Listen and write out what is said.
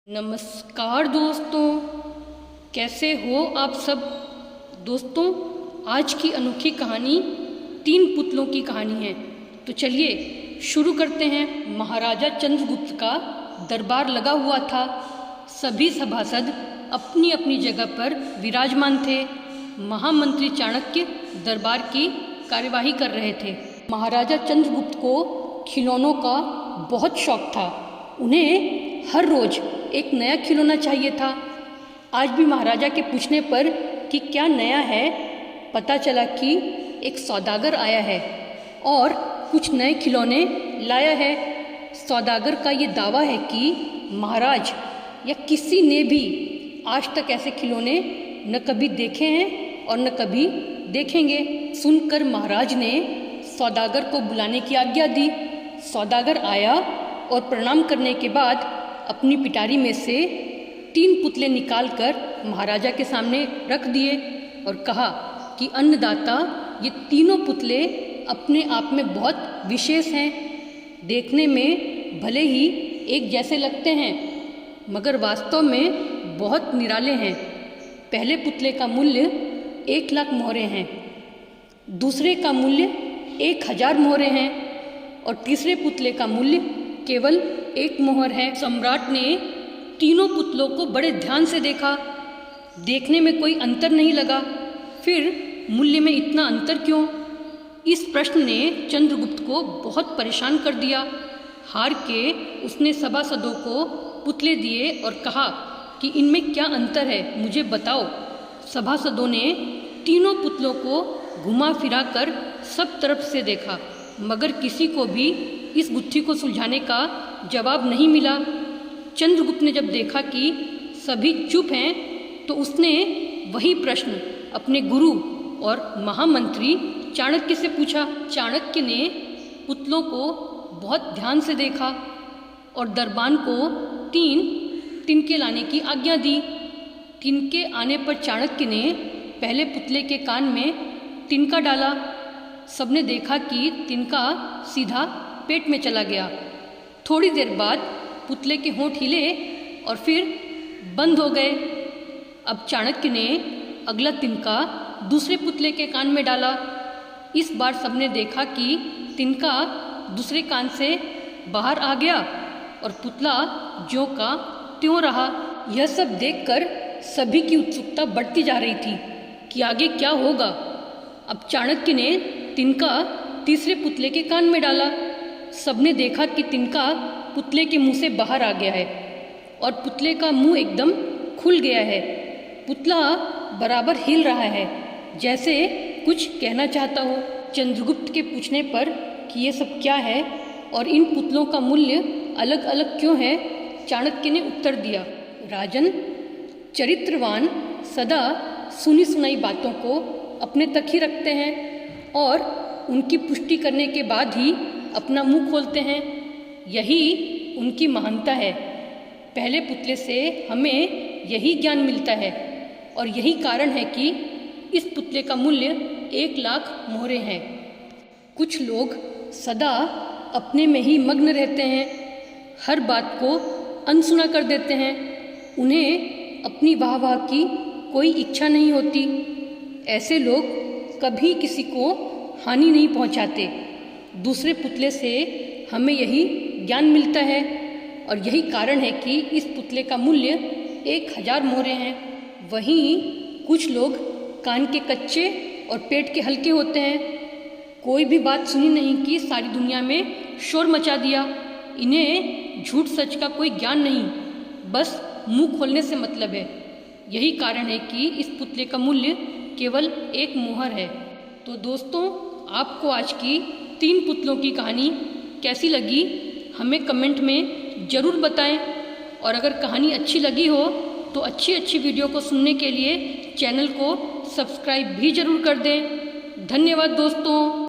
नमस्कार दोस्तों, कैसे हो आप सब। दोस्तों, आज की अनोखी कहानी 3 पुतलों की कहानी है। तो चलिए शुरू करते हैं। महाराजा चंद्रगुप्त का दरबार लगा हुआ था। सभी सभासद अपनी अपनी जगह पर विराजमान थे। महामंत्री चाणक्य दरबार की कार्यवाही कर रहे थे। महाराजा चंद्रगुप्त को खिलौनों का बहुत शौक था। उन्हें हर रोज एक नया खिलौना चाहिए था। आज भी महाराजा के पूछने पर कि क्या नया है, पता चला कि एक सौदागर आया है और कुछ नए खिलौने लाया है। सौदागर का ये दावा है कि महाराज या किसी ने भी आज तक ऐसे खिलौने न कभी देखे हैं और न कभी देखेंगे। सुनकर महाराज ने सौदागर को बुलाने की आज्ञा दी। सौदागर आया और प्रणाम करने के बाद अपनी पिटारी में से 3 पुतले निकालकर महाराजा के सामने रख दिए और कहा कि अन्नदाता, ये तीनों पुतले अपने आप में बहुत विशेष हैं। देखने में भले ही एक जैसे लगते हैं, मगर वास्तव में बहुत निराले हैं। पहले पुतले का मूल्य 1 लाख मोहरें हैं, दूसरे का मूल्य 1000 मोहरें हैं और तीसरे पुतले का मूल्य केवल 1 मोहर है। सम्राट ने तीनों पुतलों को बड़े ध्यान से देखा। देखने में कोई अंतर नहीं लगा। फिर मूल्य में इतना अंतर क्यों? इस प्रश्न ने चंद्रगुप्त को बहुत परेशान कर दिया। हार के उसने सभासदों को पुतले दिए और कहा कि इनमें क्या अंतर है, मुझे बताओ। सभासदों ने तीनों पुतलों को घुमा फिरा कर सब तरफ से देखा, मगर किसी को भी इस गुत्थी को सुलझाने का जवाब नहीं मिला। चंद्रगुप्त ने जब देखा कि सभी चुप हैं, तो उसने वही प्रश्न अपने गुरु और महामंत्री चाणक्य से पूछा। चाणक्य ने पुतलों को बहुत ध्यान से देखा और दरबान को 3 तिनके लाने की आज्ञा दी। तिनके आने पर चाणक्य ने पहले पुतले के कान में तिनका डाला। सबने देखा कि तिनका सीधा पेट में चला गया। थोड़ी देर बाद पुतले के होंठ हिले और फिर बंद हो गए। अब चाणक्य ने अगला तिनका दूसरे पुतले के कान में डाला। इस बार सबने देखा कि तिनका दूसरे कान से बाहर आ गया और पुतला ज्यों का त्यों रहा। यह सब देखकर सभी की उत्सुकता बढ़ती जा रही थी कि आगे क्या होगा। अब चाणक्य ने तिनका तीसरे पुतले के कान में डाला। सबने देखा कि तिनका पुतले के मुंह से बाहर आ गया है और पुतले का मुंह एकदम खुल गया है। पुतला बराबर हिल रहा है, जैसे कुछ कहना चाहता हो। चंद्रगुप्त के पूछने पर कि ये सब क्या है और इन पुतलों का मूल्य अलग अलग क्यों है, चाणक्य ने उत्तर दिया, राजन, चरित्रवान सदा सुनी सुनाई बातों को अपने तक ही रखते हैं और उनकी पुष्टि करने के बाद ही अपना मुंह खोलते हैं। यही उनकी महानता है। पहले पुतले से हमें यही ज्ञान मिलता है और यही कारण है कि इस पुतले का मूल्य 1 लाख मोहरें हैं। कुछ लोग सदा अपने में ही मग्न रहते हैं, हर बात को अनसुना कर देते हैं। उन्हें अपनी वाह की कोई इच्छा नहीं होती। ऐसे लोग कभी किसी को हानि नहीं पहुंचाते। दूसरे पुतले से हमें यही ज्ञान मिलता है और यही कारण है कि इस पुतले का मूल्य 1000 मोहरें हैं। वहीं कुछ लोग कान के कच्चे और पेट के हल्के होते हैं। कोई भी बात सुनी नहीं कि सारी दुनिया में शोर मचा दिया। इन्हें झूठ सच का कोई ज्ञान नहीं, बस मुंह खोलने से मतलब है। यही कारण है कि इस पुतले का मूल्य केवल 1 मोहर है। तो दोस्तों, आपको आज की 3 पुतलों की कहानी कैसी लगी, हमें कमेंट में ज़रूर बताएं। और अगर कहानी अच्छी लगी हो तो अच्छी वीडियो को सुनने के लिए चैनल को सब्सक्राइब भी ज़रूर कर दें। धन्यवाद दोस्तों।